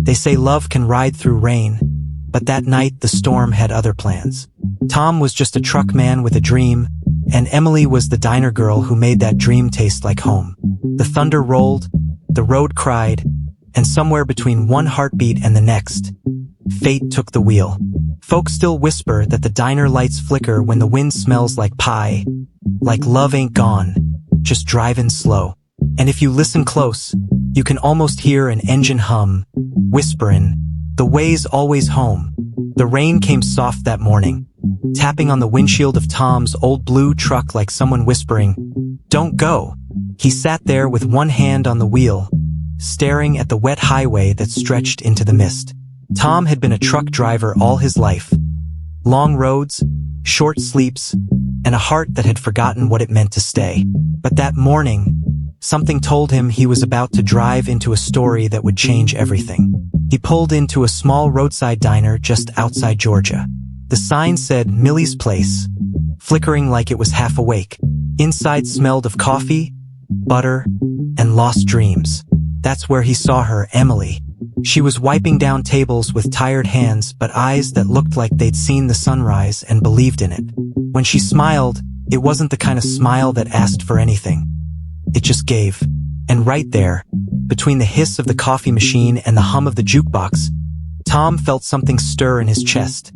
They say love can ride through rain, but that night the storm had other plans. Tom was just a truck man with a dream, and Emily was the diner girl who made that dream taste like home. The thunder rolled, the road cried, and somewhere between one heartbeat and the next, fate took the wheel. Folks still whisper that the diner lights flicker when the wind smells like pie, like love ain't gone, just driving slow. And if you listen close, you can almost hear an engine hum, whispering, "The way's always home." The rain came soft that morning, tapping on the windshield of Tom's old blue truck like someone whispering, "Don't go." He sat there with one hand on the wheel, staring at the wet highway that stretched into the mist. Tom had been a truck driver all his life. Long roads, short sleeps, and a heart that had forgotten what it meant to stay. But that morning, something told him he was about to drive into a story that would change everything. He pulled into a small roadside diner just outside Georgia. The sign said Millie's Place, flickering like it was half awake. Inside smelled of coffee, butter, and lost dreams. That's where he saw her, Emily. She was wiping down tables with tired hands but eyes that looked like they'd seen the sunrise and believed in it. When she smiled, it wasn't the kind of smile that asked for anything. It just gave. And right there, between the hiss of the coffee machine and the hum of the jukebox, Tom felt something stir in his chest.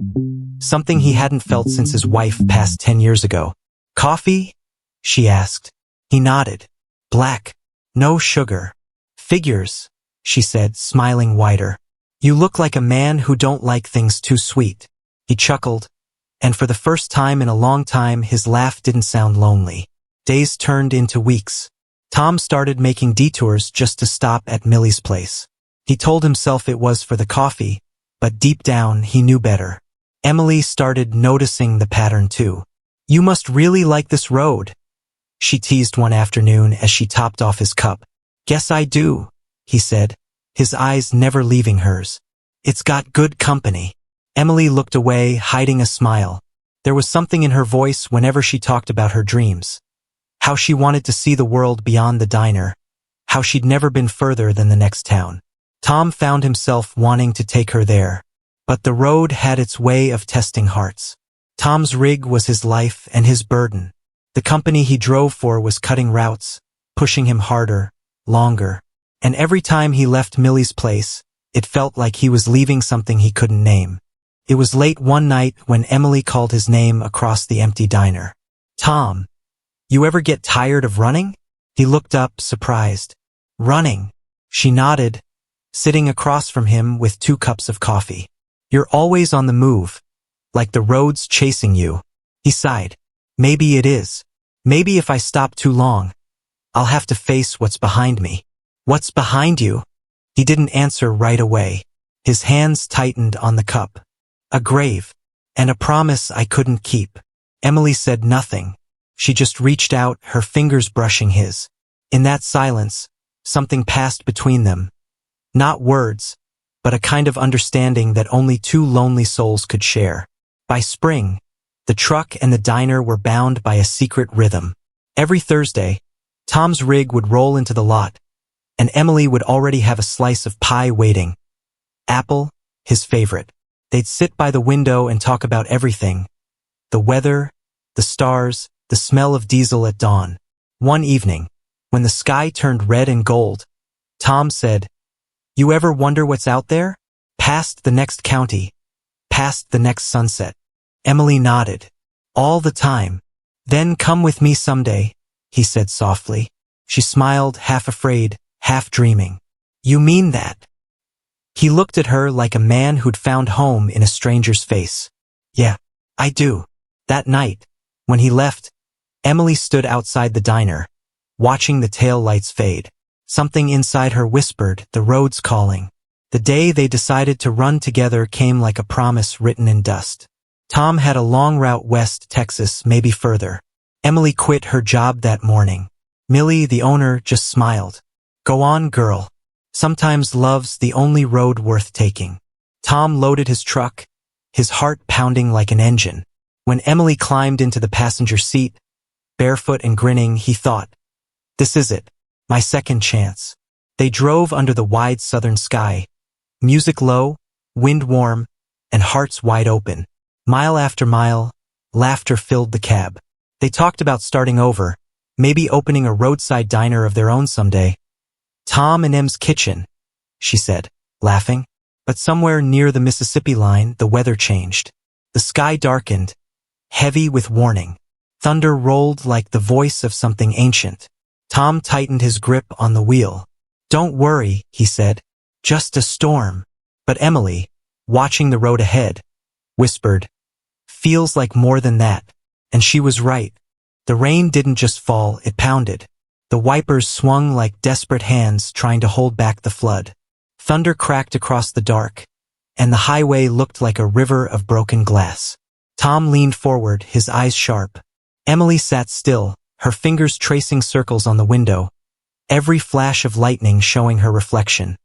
Something he hadn't felt since his wife passed 10 years ago. "Coffee?" she asked. He nodded. "Black. No sugar." "Figures," she said, smiling wider. "You look like a man who don't like things too sweet." He chuckled, and for the first time in a long time his laugh didn't sound lonely. Days turned into weeks. Tom started making detours just to stop at Millie's Place. He told himself it was for the coffee, but deep down he knew better. Emily started noticing the pattern too. "You must really like this road," she teased one afternoon as she topped off his cup. "Guess I do," he said, his eyes never leaving hers. "It's got good company." Emily looked away, hiding a smile. There was something in her voice whenever she talked about her dreams. How she wanted to see the world beyond the diner. How she'd never been further than the next town. Tom found himself wanting to take her there. But the road had its way of testing hearts. Tom's rig was his life and his burden. The company he drove for was cutting routes, pushing him harder, longer. And every time he left Millie's Place, it felt like he was leaving something he couldn't name. It was late one night when Emily called his name across the empty diner. "Tom, you ever get tired of running?" He looked up, surprised. "Running?" She nodded, sitting across from him with 2 cups of coffee. "You're always on the move, like the road's chasing you." He sighed. "Maybe it is. Maybe if I stop too long, I'll have to face what's behind me." "What's behind you?" He didn't answer right away. His hands tightened on the cup. "A grave, and a promise I couldn't keep." Emily said nothing. She just reached out, her fingers brushing his. In that silence, something passed between them. Not words, but a kind of understanding that only 2 lonely souls could share. By spring, the truck and the diner were bound by a secret rhythm. Every Thursday, Tom's rig would roll into the lot, and Emily would already have a slice of pie waiting. Apple, his favorite. They'd sit by the window and talk about everything. The weather, the stars, the smell of diesel at dawn. One evening, when the sky turned red and gold, Tom said, "You ever wonder what's out there? Past the next county, past the next sunset." Emily nodded. "All the time." "Then come with me someday," he said softly. She smiled, half afraid, half dreaming. "You mean that?" He looked at her like a man who'd found home in a stranger's face. "Yeah, I do." That night, when he left, Emily stood outside the diner, watching the tail lights fade. Something inside her whispered, the road's calling. The day they decided to run together came like a promise written in dust. Tom had a long route west Texas, maybe further. Emily quit her job that morning. Millie, the owner, just smiled. "Go on, girl. Sometimes love's the only road worth taking." Tom loaded his truck, his heart pounding like an engine. When Emily climbed into the passenger seat, barefoot and grinning, he thought, "This is it, my second chance." They drove under the wide southern sky, Music low, wind warm, and hearts wide open. Mile after mile, laughter filled the cab. They talked about starting over, maybe opening a roadside diner of their own someday. Tom and Em's kitchen, she said, laughing. But somewhere near the Mississippi line, the weather changed. The sky darkened, heavy with warning. Thunder rolled like the voice of something ancient. Tom tightened his grip on the wheel. "Don't worry," he said. "Just a storm." But Emily, watching the road ahead, whispered, "Feels like more than that." And she was right. The rain didn't just fall, it pounded. The wipers swung like desperate hands trying to hold back the flood. Thunder cracked across the dark, and the highway looked like a river of broken glass. Tom leaned forward, his eyes sharp. Emily sat still, her fingers tracing circles on the window, every flash of lightning showing her reflection.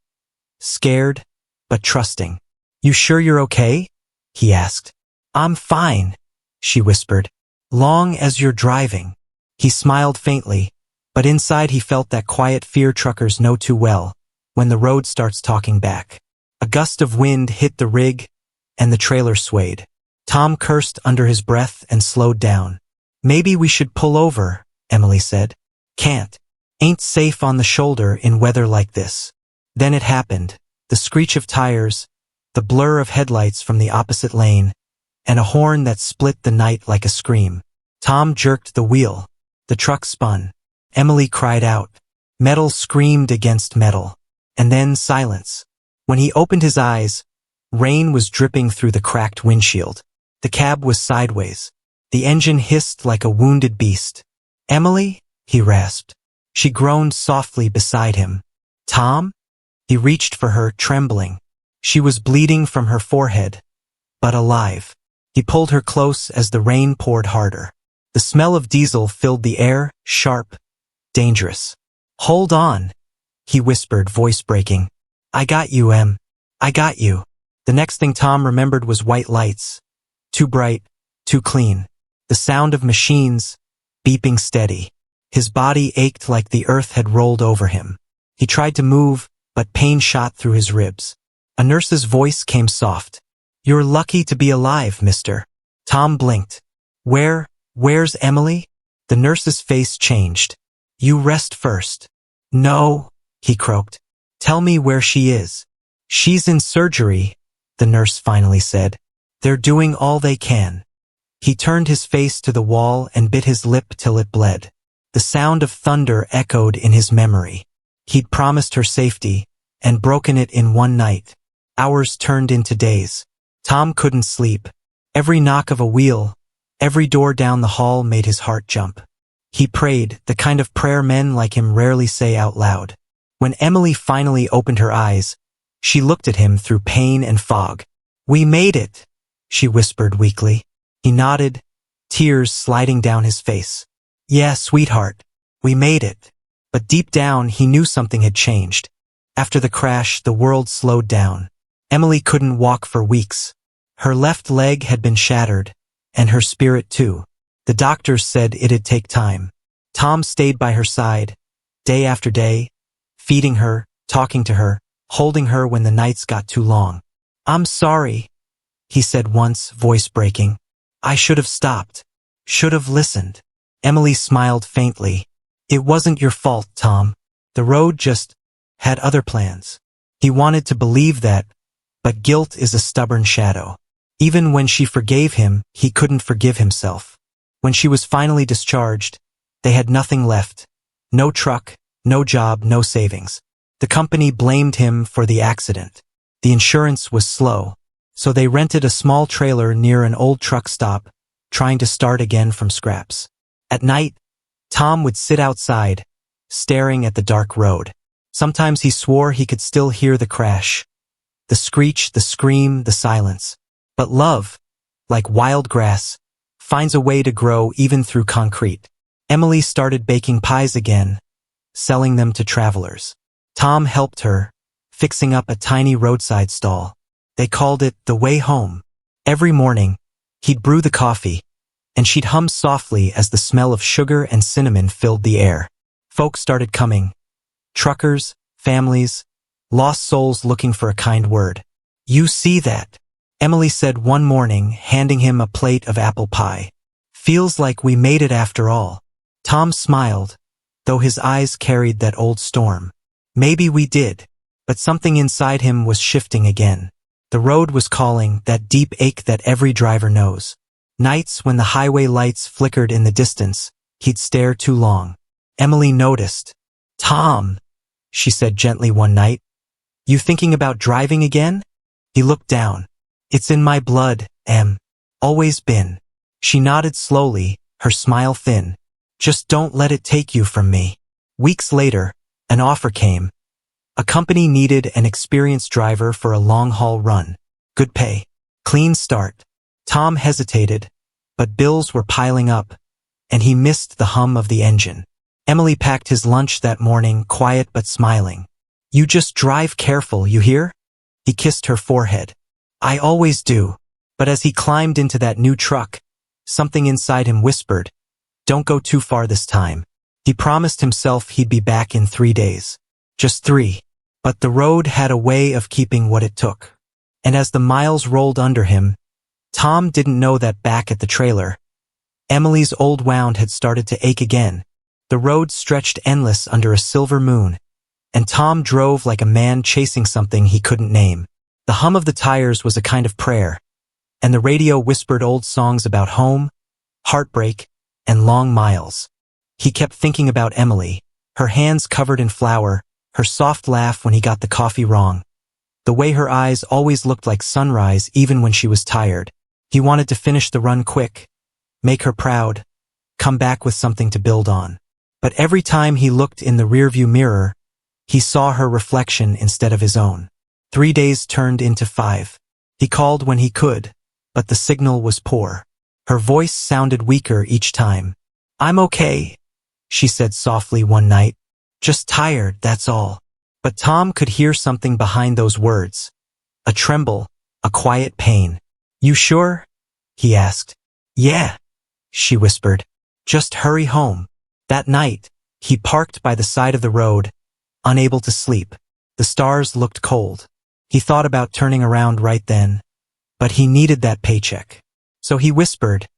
Scared, but trusting. "You sure you're okay?" he asked. "I'm fine," she whispered. "Long as you're driving." He smiled faintly, but inside he felt that quiet fear truckers know too well, when the road starts talking back. A gust of wind hit the rig, and the trailer swayed. Tom cursed under his breath and slowed down. "Maybe we should pull over," Emily said. "Can't. Ain't safe on the shoulder in weather like this." Then it happened. The screech of tires, the blur of headlights from the opposite lane, and a horn that split the night like a scream. Tom jerked the wheel. The truck spun. Emily cried out. Metal screamed against metal. And then silence. When he opened his eyes, rain was dripping through the cracked windshield. The cab was sideways. The engine hissed like a wounded beast. "Emily?" he rasped. She groaned softly beside him. "Tom?" He reached for her, trembling. She was bleeding from her forehead, but alive. He pulled her close as the rain poured harder. The smell of diesel filled the air, sharp, dangerous. "Hold on," he whispered, voice breaking. "I got you, Em. I got you." The next thing Tom remembered was white lights. Too bright, too clean. The sound of machines, beeping steady. His body ached like the earth had rolled over him. He tried to move, but pain shot through his ribs. A nurse's voice came soft. "You're lucky to be alive, mister." Tom blinked. Where's Emily?" The nurse's face changed. "You rest first." "No," he croaked. "Tell me where she is." "She's in surgery," the nurse finally said. "They're doing all they can." He turned his face to the wall and bit his lip till it bled. The sound of thunder echoed in his memory. He'd promised her safety, and broken it in one night. Hours turned into days. Tom couldn't sleep. Every knock of a wheel, every door down the hall made his heart jump. He prayed, the kind of prayer men like him rarely say out loud. When Emily finally opened her eyes, she looked at him through pain and fog. "We made it," she whispered weakly. He nodded, tears sliding down his face. "Yeah, sweetheart, we made it." But deep down, he knew something had changed. After the crash, the world slowed down. Emily couldn't walk for weeks. Her left leg had been shattered, and her spirit too. The doctors said it'd take time. Tom stayed by her side, day after day, feeding her, talking to her, holding her when the nights got too long. "I'm sorry," he said once, voice breaking. "I should have stopped. Should have listened." Emily smiled faintly. "It wasn't your fault, Tom. The road just had other plans." He wanted to believe that, but guilt is a stubborn shadow. Even when she forgave him, he couldn't forgive himself. When she was finally discharged, they had nothing left. No truck, no job, no savings. The company blamed him for the accident. The insurance was slow, so they rented a small trailer near an old truck stop, trying to start again from scraps. At night, Tom would sit outside, staring at the dark road. Sometimes he swore he could still hear the crash, the screech, the scream, the silence. But love, like wild grass, finds a way to grow even through concrete. Emily started baking pies again, selling them to travelers. Tom helped her, fixing up a tiny roadside stall. They called it the way home. Every morning, he'd brew the coffee, and she'd hum softly as the smell of sugar and cinnamon filled the air. Folks started coming. Truckers, families, lost souls looking for a kind word. "You see that?" Emily said one morning, handing him a plate of apple pie. "Feels like we made it after all." Tom smiled, though his eyes carried that old storm. Maybe we did, but something inside him was shifting again. The road was calling, that deep ache that every driver knows. Nights when the highway lights flickered in the distance, he'd stare too long. Emily noticed. "Tom," she said gently one night, "you thinking about driving again?" He looked down. "It's in my blood, Em. Always been." She nodded slowly, her smile thin. "Just don't let it take you from me." Weeks later, an offer came. A company needed an experienced driver for a long-haul run. Good pay. Clean start. Tom hesitated, but bills were piling up, and he missed the hum of the engine. Emily packed his lunch that morning, quiet but smiling. "You just drive careful, you hear?" He kissed her forehead. "I always do." But as he climbed into that new truck, something inside him whispered, "Don't go too far this time." He promised himself he'd be back in 3 days. Just 3. But the road had a way of keeping what it took. And as the miles rolled under him, Tom didn't know that back at the trailer, Emily's old wound had started to ache again. The road stretched endless under a silver moon, and Tom drove like a man chasing something he couldn't name. The hum of the tires was a kind of prayer, and the radio whispered old songs about home, heartbreak, and long miles. He kept thinking about Emily, her hands covered in flour, her soft laugh when he got the coffee wrong, the way her eyes always looked like sunrise even when she was tired. He wanted to finish the run quick, make her proud, come back with something to build on. But every time he looked in the rearview mirror, he saw her reflection instead of his own. 3 days turned into 5. He called when he could, but the signal was poor. Her voice sounded weaker each time. "I'm okay," she said softly one night. "Just tired, that's all." But Tom could hear something behind those words. A tremble, a quiet pain. "You sure?" he asked. "Yeah," she whispered. "Just hurry home." That night, he parked by the side of the road, unable to sleep. The stars looked cold. He thought about turning around right then, but he needed that paycheck. So he whispered,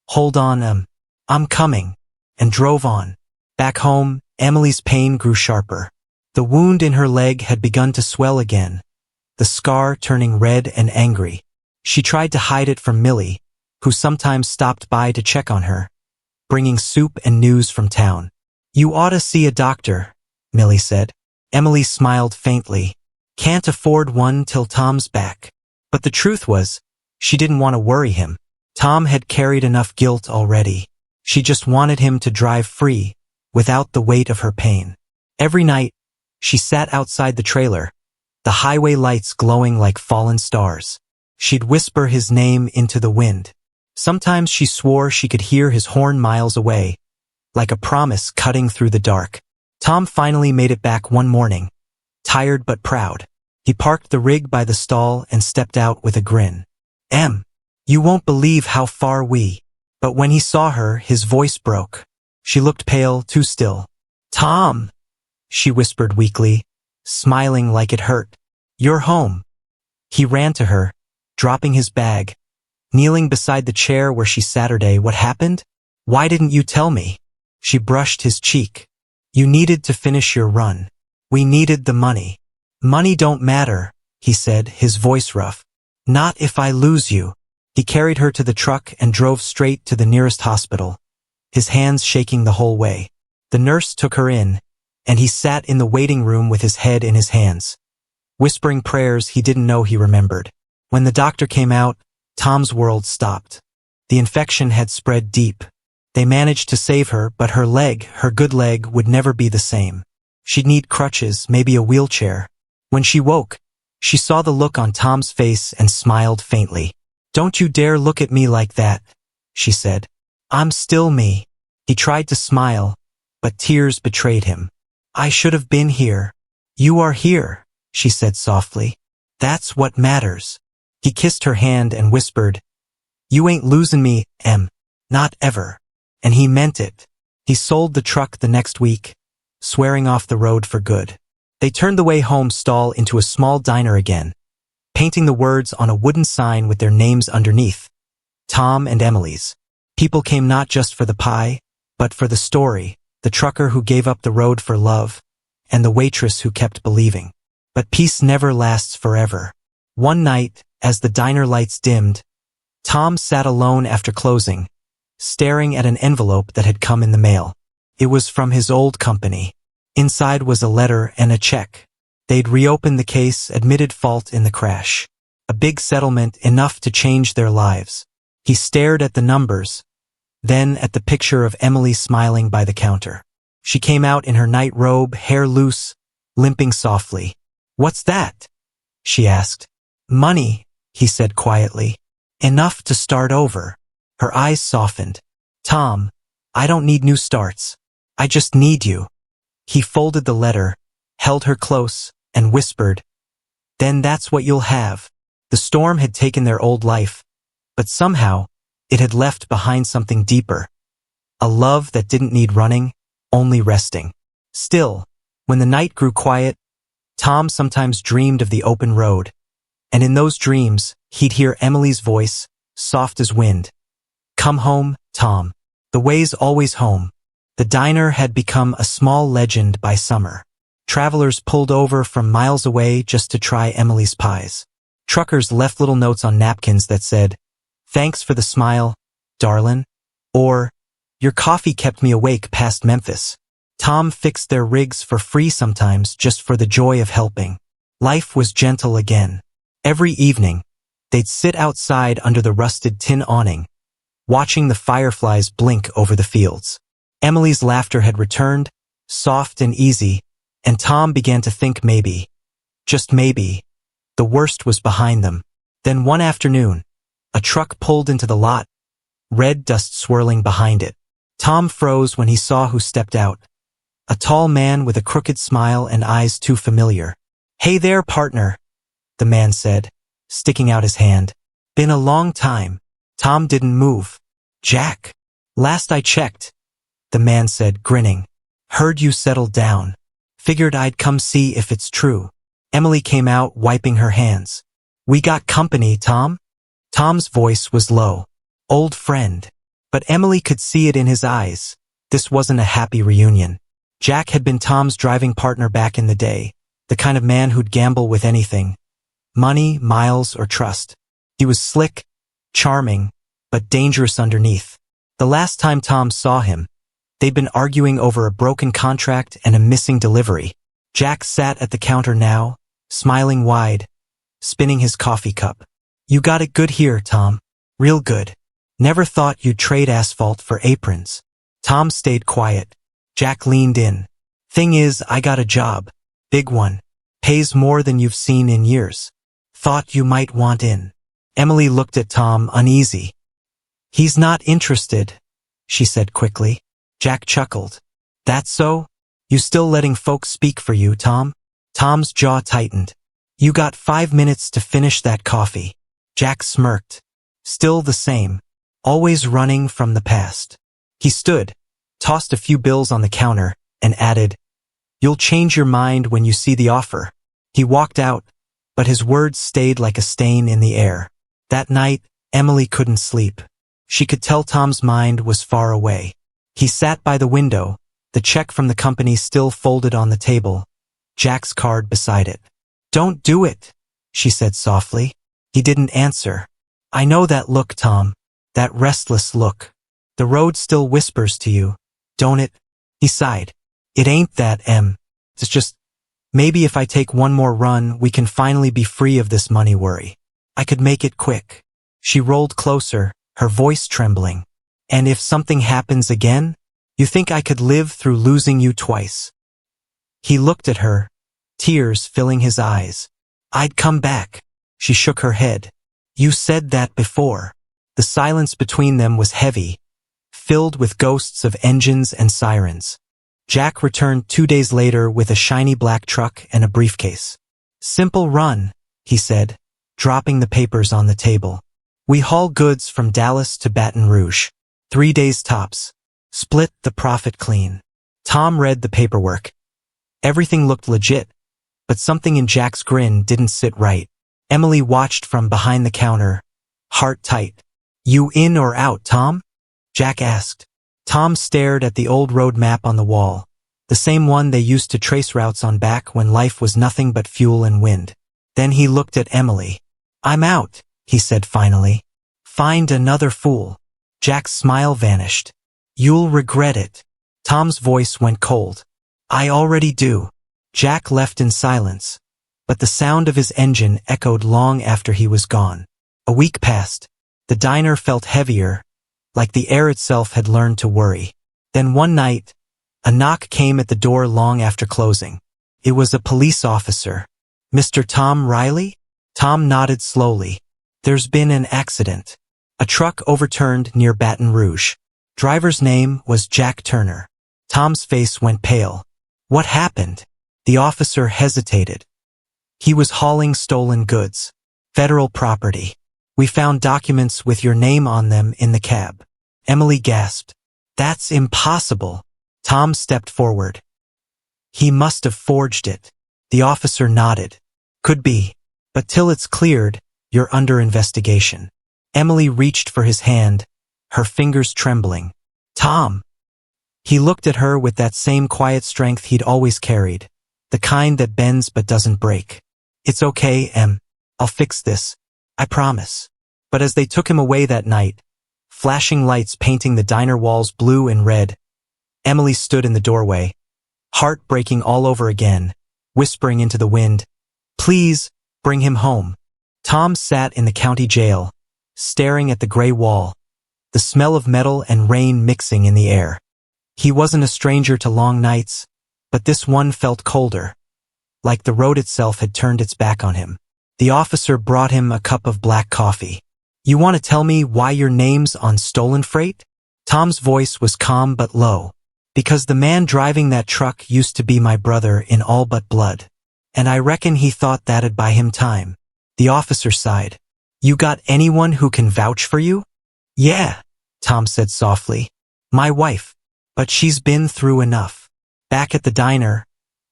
"Hold on, I'm coming," and drove on. Back home, Emily's pain grew sharper. The wound in her leg had begun to swell again, the scar turning red and angry. She tried to hide it from Millie, who sometimes stopped by to check on her, bringing soup and news from town. "You ought to see a doctor," Millie said. Emily smiled faintly. "Can't afford one till Tom's back." But the truth was, she didn't want to worry him. Tom had carried enough guilt already. She just wanted him to drive free, without the weight of her pain. Every night, she sat outside the trailer, the highway lights glowing like fallen stars. She'd whisper his name into the wind. Sometimes she swore she could hear his horn miles away, like a promise cutting through the dark. Tom finally made it back one morning, tired but proud. He parked the rig by the stall and stepped out with a grin. "Em, you won't believe how far we..." But when he saw her, his voice broke. She looked pale, too still. "Tom," she whispered weakly, smiling like it hurt. "You're home." He ran to her, dropping his bag, kneeling beside the chair where she sat. "What happened? Why didn't you tell me?" She brushed his cheek. "You needed to finish your run. We needed the money." "Money don't matter," he said, his voice rough. "Not if I lose you." He carried her to the truck and drove straight to the nearest hospital, his hands shaking the whole way. The nurse took her in, and he sat in the waiting room with his head in his hands, whispering prayers he didn't know he remembered. When the doctor came out, Tom's world stopped. The infection had spread deep. They managed to save her, but her leg, her good leg, would never be the same. She'd need crutches, maybe a wheelchair. When she woke, she saw the look on Tom's face and smiled faintly. "Don't you dare look at me like that," she said. "I'm still me." He tried to smile, but tears betrayed him. "I should have been here." "You are here," she said softly. "That's what matters." He kissed her hand and whispered, "You ain't losing me, Em. Not ever." And he meant it. He sold the truck the next week, swearing off the road for good. They turned the way home stall into a small diner again, painting the words on a wooden sign with their names underneath. Tom and Emily's. People came not just for the pie, but for the story, the trucker who gave up the road for love, and the waitress who kept believing. But peace never lasts forever. One night, as the diner lights dimmed, Tom sat alone after closing, staring at an envelope that had come in the mail. It was from his old company. Inside was a letter and a check. They'd reopened the case, admitted fault in the crash. A big settlement, enough to change their lives. He stared at the numbers, then at the picture of Emily smiling by the counter. She came out in her night robe, hair loose, limping softly. "What's that?" she asked. "Money," he said quietly. "Enough to start over." Her eyes softened. "Tom, I don't need new starts. I just need you." He folded the letter, held her close, and whispered, "Then that's what you'll have." The storm had taken their old life, but somehow, it had left behind something deeper. A love that didn't need running, only resting. Still, when the night grew quiet, Tom sometimes dreamed of the open road, and in those dreams, he'd hear Emily's voice, soft as wind. "Come home, Tom. The way's always home." The diner had become a small legend by summer. Travelers pulled over from miles away just to try Emily's pies. Truckers left little notes on napkins that said, "Thanks for the smile, darlin'," or "Your coffee kept me awake past Memphis." Tom fixed their rigs for free sometimes just for the joy of helping. Life was gentle again. Every evening, they'd sit outside under the rusted tin awning, watching the fireflies blink over the fields. Emily's laughter had returned, soft and easy, and Tom began to think maybe, just maybe, the worst was behind them. Then one afternoon, a truck pulled into the lot, red dust swirling behind it. Tom froze when he saw who stepped out. A tall man with a crooked smile and eyes too familiar. "Hey there, partner," the man said, sticking out his hand. "Been a long time." Tom didn't move. "Jack? Last I checked," the man said, grinning. "Heard you settled down. Figured I'd come see if it's true." Emily came out, wiping her hands. "We got company, Tom?" Tom's voice was low. "Old friend." But Emily could see it in his eyes. This wasn't a happy reunion. Jack had been Tom's driving partner back in the day, the kind of man who'd gamble with anything. Money, miles, or trust. He was slick, charming, but dangerous underneath. The last time Tom saw him, they'd been arguing over a broken contract and a missing delivery. Jack sat at the counter now, smiling wide, spinning his coffee cup. "You got it good here, Tom. Real good. Never thought you'd trade asphalt for aprons." Tom stayed quiet. Jack leaned in. "Thing is, I got a job. Big one. Pays more than you've seen in years. Thought you might want in." Emily looked at Tom, uneasy. "He's not interested," she said quickly. Jack chuckled. "That so? You still letting folks speak for you, Tom?" Tom's jaw tightened. "You got 5 minutes to finish that coffee." Jack smirked. Still the same. Always running from the past. He stood, tossed a few bills on the counter, and added, "You'll change your mind when you see the offer." He walked out, but his words stayed like a stain in the air. That night, Emily couldn't sleep. She could tell Tom's mind was far away. He sat by the window, the check from the company still folded on the table, Jack's card beside it. "Don't do it," she said softly. He didn't answer. "I know that look, Tom. That restless look. The road still whispers to you, don't it?" He sighed. "It ain't that, Em. It's just, maybe if I take one more run, we can finally be free of this money worry. I could make it quick." She rolled closer, her voice trembling. "And if something happens again? You think I could live through losing you twice?" He looked at her, tears filling his eyes. "I'd come back." She shook her head. "You said that before." The silence between them was heavy, filled with ghosts of engines and sirens. Jack returned 2 days later with a shiny black truck and a briefcase. "Simple run," he said, dropping the papers on the table. "We haul goods from Dallas to Baton Rouge. 3 days tops. Split the profit clean." Tom read the paperwork. Everything looked legit. but something in Jack's grin didn't sit right. Emily watched from behind the counter, heart tight. "You in or out, Tom?" Jack asked. Tom stared at the old road map on the wall, the same one they used to trace routes on back when life was nothing but fuel and wind. Then he looked at Emily. "I'm out," he said finally. "Find another fool." Jack's smile vanished. "You'll regret it." Tom's voice went cold. "I already do." Jack left in silence, but the sound of his engine echoed long after he was gone. A week passed. The diner felt heavier, like the air itself had learned to worry. Then one night, a knock came at the door long after closing. It was a police officer. "Mr. Tom Riley?" Tom nodded slowly. "There's been an accident. A truck overturned near Baton Rouge. Driver's name was Jack Turner." Tom's face went pale. "What happened?" The officer hesitated. "He was hauling stolen goods. Federal property. We found documents with your name on them in the cab." Emily gasped. "That's impossible." Tom stepped forward. "He must have forged it." The officer nodded. "Could be. But till it's cleared, you're under investigation." Emily reached for his hand, her fingers trembling. "Tom." He looked at her with that same quiet strength he'd always carried, the kind that bends but doesn't break. "It's okay, Em. I'll fix this. I promise." But as they took him away that night, flashing lights painting the diner walls blue and red, Emily stood in the doorway, heart breaking all over again, whispering into the wind, "Please, bring him home." Tom sat in the county jail, staring at the gray wall, the smell of metal and rain mixing in the air. He wasn't a stranger to long nights, but this one felt colder, like the road itself had turned its back on him. The officer brought him a cup of black coffee. "You want to tell me why your name's on stolen freight?" Tom's voice was calm but low. "Because the man driving that truck used to be my brother in all but blood. And I reckon he thought that'd buy him time." The officer sighed. "You got anyone who can vouch for you?" "Yeah," Tom said softly. "My wife. But she's been through enough." Back at the diner,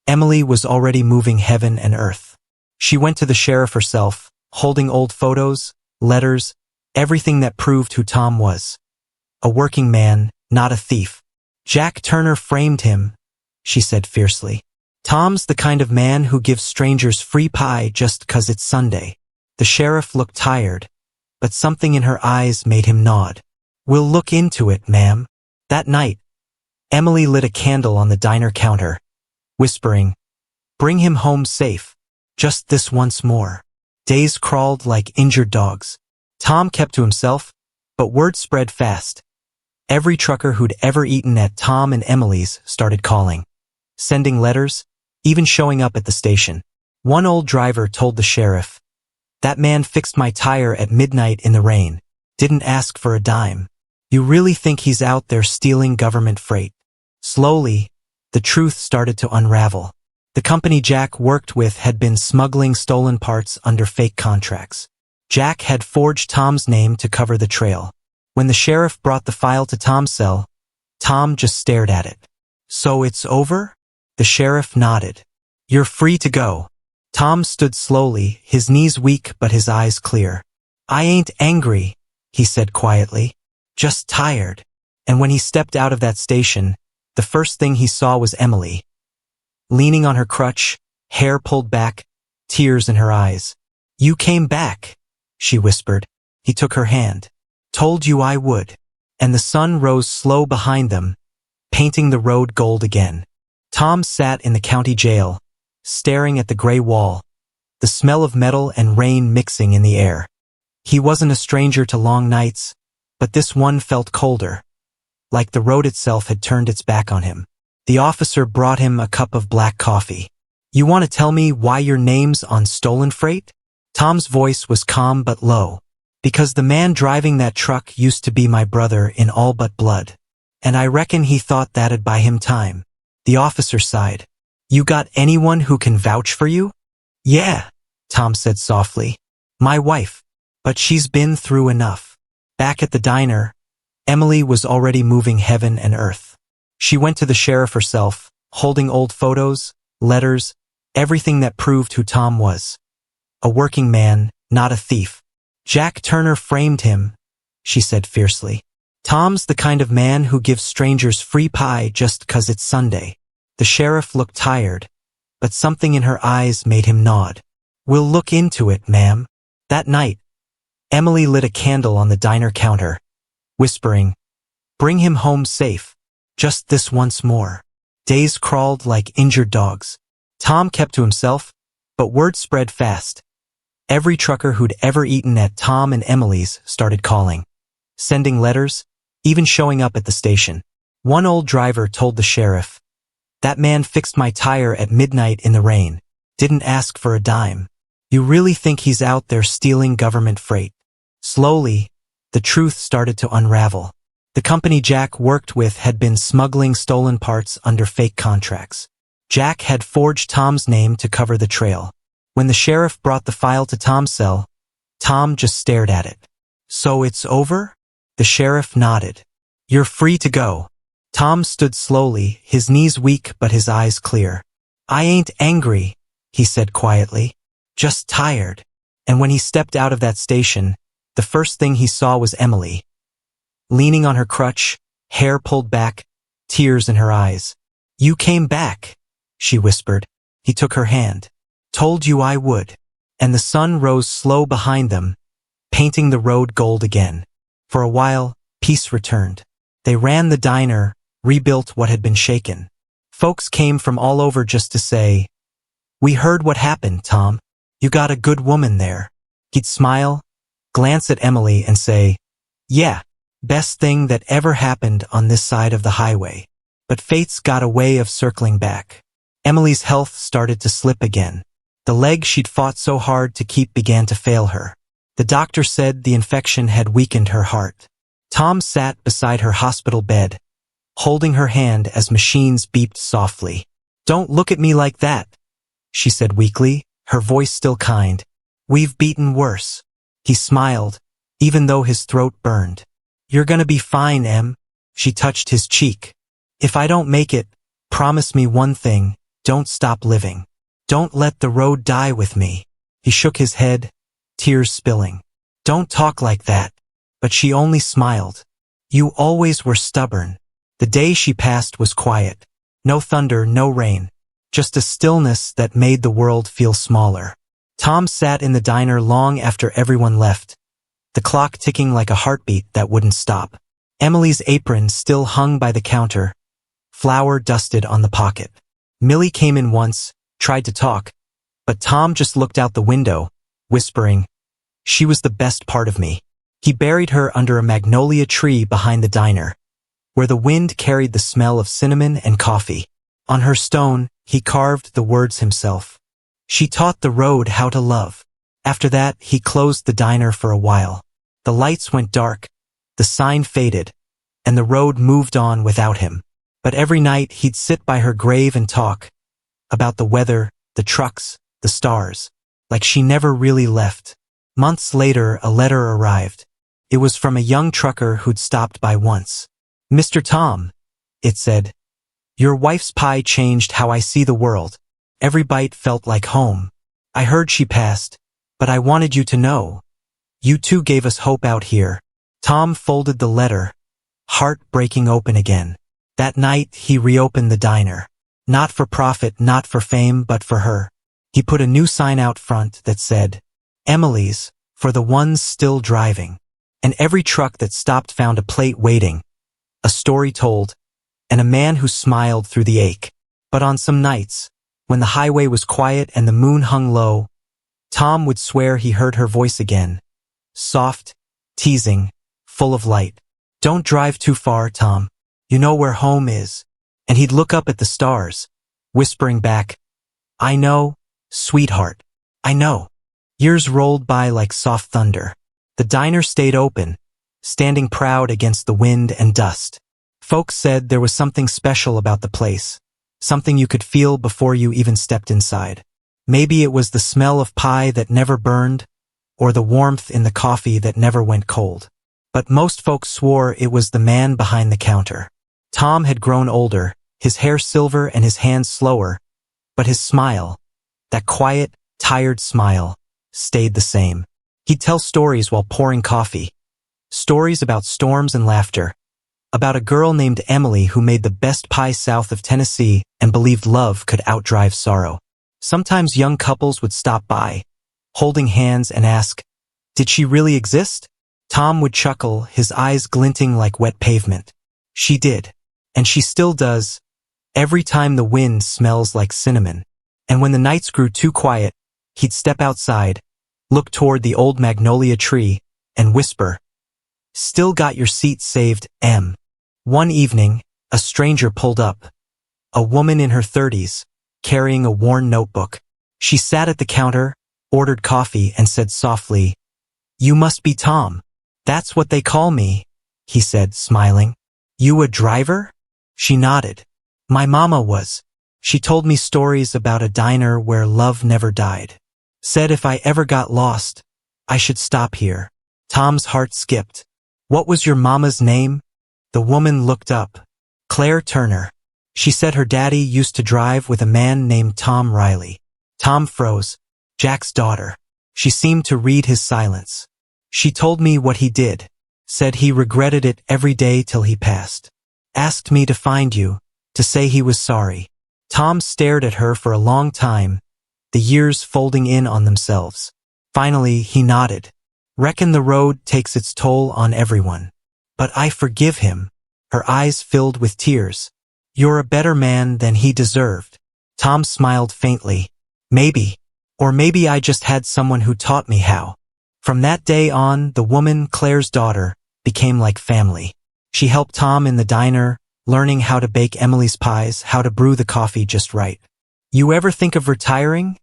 Emily was already moving heaven and earth. She went to the sheriff herself, holding old photos, letters, everything that proved who Tom was. A working man, not a thief. "Jack Turner framed him," she said fiercely. "Tom's the kind of man who gives strangers free pie just 'cause it's Sunday." The sheriff looked tired, but something in her eyes made him nod. "We'll look into it, ma'am." That night, Emily lit a candle on the diner counter, whispering, "Bring him home safe. Just this once more." Days crawled like injured dogs. Tom kept to himself, but word spread fast. Every trucker who'd ever eaten at Tom and Emily's started calling, sending letters, even showing up at the station. One old driver told the sheriff, "That man fixed my tire at midnight in the rain. Didn't ask for a dime. You really think he's out there stealing government freight?" Slowly, the truth started to unravel. The company Jack worked with had been smuggling stolen parts under fake contracts. Jack had forged Tom's name to cover the trail. When the sheriff brought the file to Tom's cell, Tom just stared at it. "So it's over?" The sheriff nodded. "You're free to go." Tom stood slowly, his knees weak but his eyes clear. "I ain't angry," he said quietly. "Just tired." And when he stepped out of that station, the first thing he saw was Emily, leaning on her crutch, hair pulled back, tears in her eyes. "You came back," she whispered. He took her hand. "Told you I would." And the sun rose slow behind them, painting the road gold again. Tom sat in the county jail, staring at the gray wall, the smell of metal and rain mixing in the air. He wasn't a stranger to long nights, but this one felt colder, like the road itself had turned its back on him. The officer brought him a cup of black coffee. "You want to tell me why your name's on stolen freight?" Tom's voice was calm but low. "Because the man driving that truck used to be my brother in all but blood. And I reckon he thought that'd buy him time." The officer sighed. "You got anyone who can vouch for you?" "Yeah," Tom said softly. "My wife. But she's been through enough." Back at the diner, Emily was already moving heaven and earth. She went to the sheriff herself, holding old photos, letters, Everything that proved who Tom was. A working man, not a thief. Jack Turner framed him, she said fiercely. Tom's the kind of man who gives strangers free pie just 'cause it's Sunday. The sheriff looked tired, but something in her eyes made him nod. We'll look into it, ma'am. That night, Emily lit a candle on the diner counter, whispering, "Bring him home safe. Just this once more." Days crawled like injured dogs. Tom kept to himself, but word spread fast. Every trucker who'd ever eaten at Tom and Emily's started calling, sending letters, even showing up at the station. One old driver told the sheriff, "That man fixed my tire at midnight in the rain. Didn't ask for a dime. You really think he's out there stealing government freight?" Slowly, the truth started to unravel. The company Jack worked with had been smuggling stolen parts under fake contracts. Jack had forged Tom's name to cover the trail. When the sheriff brought the file to Tom's cell, Tom just stared at it. "So it's over?" The sheriff nodded. "You're free to go." Tom stood slowly, his knees weak but his eyes clear. "I ain't angry," he said quietly. "Just tired." And when he stepped out of that station, the first thing he saw was Emily, leaning on her crutch, hair pulled back, tears in her eyes. "You came back," she whispered. He took her hand. "Told you I would." And the sun rose slow behind them, painting the road gold again. For a while, peace returned. They ran the diner, rebuilt what had been shaken. Folks came from all over just to say, "We heard what happened, Tom. You got a good woman there." He'd smile, glance at Emily and say, "Yeah, best thing that ever happened on this side of the highway." But fate's got a way of circling back. Emily's health started to slip again. The leg she'd fought so hard to keep began to fail her. The doctor said the infection had weakened her heart. Tom sat beside her hospital bed, holding her hand as machines beeped softly. "Don't look at me like that," she said weakly, her voice still kind. "We've beaten worse." He smiled, even though his throat burned. "You're gonna be fine, Em." She touched his cheek. "If I don't make it, promise me one thing, don't stop living. Don't let the road die with me." He shook his head, tears spilling. "Don't talk like that." But she only smiled. "You always were stubborn." The day she passed was quiet. No thunder, no rain. Just a stillness that made the world feel smaller. Tom sat in the diner long after everyone left, the clock ticking like a heartbeat that wouldn't stop. Emily's apron still hung by the counter, flour dusted on the pocket. Millie came in once, tried to talk, but Tom just looked out the window, whispering, "She was the best part of me." He buried her under a magnolia tree behind the diner, where the wind carried the smell of cinnamon and coffee. On her stone, he carved the words himself. "She taught the road how to love." After that, he closed the diner for a while. The lights went dark, the sign faded, and the road moved on without him. But every night he'd sit by her grave and talk about the weather, the trucks, the stars, like she never really left. Months later, a letter arrived. It was from a young trucker who'd stopped by once. "Mr. Tom," it said, "your wife's pie changed how I see the world. Every bite felt like home. I heard she passed, but I wanted you to know. You two gave us hope out here." Tom folded the letter, heart breaking open again. That night, he reopened the diner. Not for profit, not for fame, but for her. He put a new sign out front that said, "Emily's, for the ones still driving." And every truck that stopped found a plate waiting, a story told, and a man who smiled through the ache. But on some nights, when the highway was quiet and the moon hung low, Tom would swear he heard her voice again. Soft, teasing, full of light. "Don't drive too far, Tom. You know where home is." And he'd look up at the stars, whispering back, "I know, sweetheart, I know." Years rolled by like soft thunder. The diner stayed open, standing proud against the wind and dust. Folks said there was something special about the place, something you could feel before you even stepped inside. Maybe it was the smell of pie that never burned, or the warmth in the coffee that never went cold. But most folks swore it was the man behind the counter. Tom had grown older, his hair silver and his hands slower, but his smile, that quiet, tired smile stayed the same. He'd tell stories while pouring coffee. Stories about storms and laughter. About a girl named Emily who made the best pie south of Tennessee and believed love could outdrive sorrow. Sometimes young couples would stop by, holding hands, and ask, "Did she really exist?" Tom would chuckle, his eyes glinting like wet pavement. She did. And she still does, every time the wind smells like cinnamon. And when the nights grew too quiet, he'd step outside, look toward the old magnolia tree, and whisper, "Still got your seat saved, Em." One evening, a stranger pulled up. A woman in her 30s, carrying a worn notebook. She sat at the counter, ordered coffee, and said softly, "You must be Tom." "That's what they call me," he said, smiling. "You a driver?" She nodded. "My mama was. She told me stories about a diner where love never died. Said if I ever got lost, I should stop here." Tom's heart skipped. "What was your mama's name?" The woman looked up. "Claire Turner. She said her daddy used to drive with a man named Tom Riley." Tom froze. Jack's daughter. She seemed to read his silence. "She told me what he did. Said he regretted it every day till he passed. Asked me to find you, to say he was sorry." Tom stared at her for a long time, the years folding in on themselves. Finally, he nodded. "Reckon the road takes its toll on everyone. But I forgive him." Her eyes filled with tears. "You're a better man than he deserved." Tom smiled faintly. "Maybe. Or maybe I just had someone who taught me how." From that day on, the woman, Claire's daughter, became like family. She helped Tom in the diner, learning how to bake Emily's pies, how to brew the coffee just right. "You ever think of retiring?"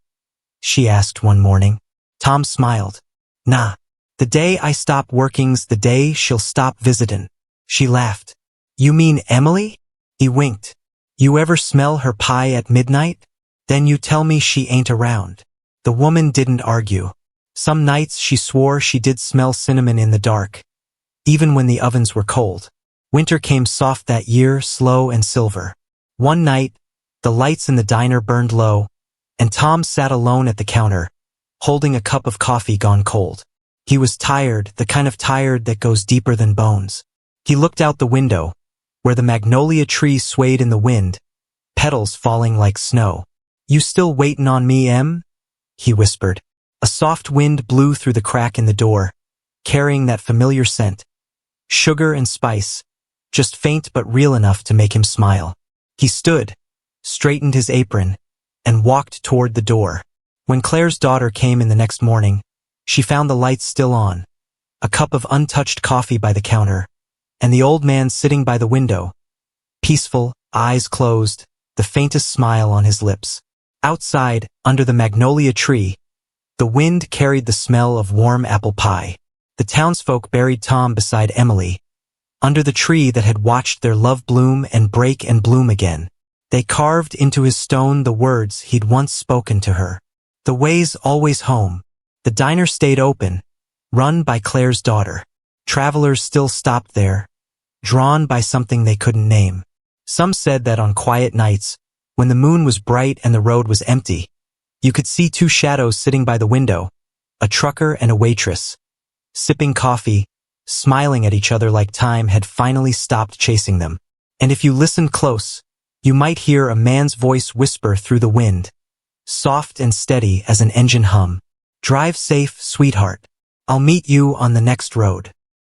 she asked one morning. Tom smiled. "Nah. The day I stop working's the day she'll stop visitin'." She laughed. "You mean Emily?" He winked. "You ever smell her pie at midnight? Then you tell me she ain't around." The woman didn't argue. Some nights she swore she did smell cinnamon in the dark, even when the ovens were cold. Winter came soft that year, slow and silver. One night, the lights in the diner burned low, and Tom sat alone at the counter, holding a cup of coffee gone cold. He was tired, the kind of tired that goes deeper than bones. He looked out the window, where the magnolia tree swayed in the wind, petals falling like snow. "You still waitin' on me, Em?" he whispered. A soft wind blew through the crack in the door, carrying that familiar scent. Sugar and spice, just faint but real enough to make him smile. He stood, straightened his apron, and walked toward the door. When Claire's daughter came in the next morning, she found the lights still on, a cup of untouched coffee by the counter, and the old man sitting by the window, peaceful, eyes closed, the faintest smile on his lips. Outside, under the magnolia tree, the wind carried the smell of warm apple pie. The townsfolk buried Tom beside Emily, under the tree that had watched their love bloom and break and bloom again. They carved into his stone the words he'd once spoken to her. The way's always home. The diner stayed open, run by Claire's daughter. Travelers still stopped there, drawn by something they couldn't name. Some said that on quiet nights, when the moon was bright and the road was empty, you could see two shadows sitting by the window, a trucker and a waitress, sipping coffee, smiling at each other like time had finally stopped chasing them. And if you listened close, you might hear a man's voice whisper through the wind, soft and steady as an engine hum. "Drive safe, sweetheart. I'll meet you on the next road."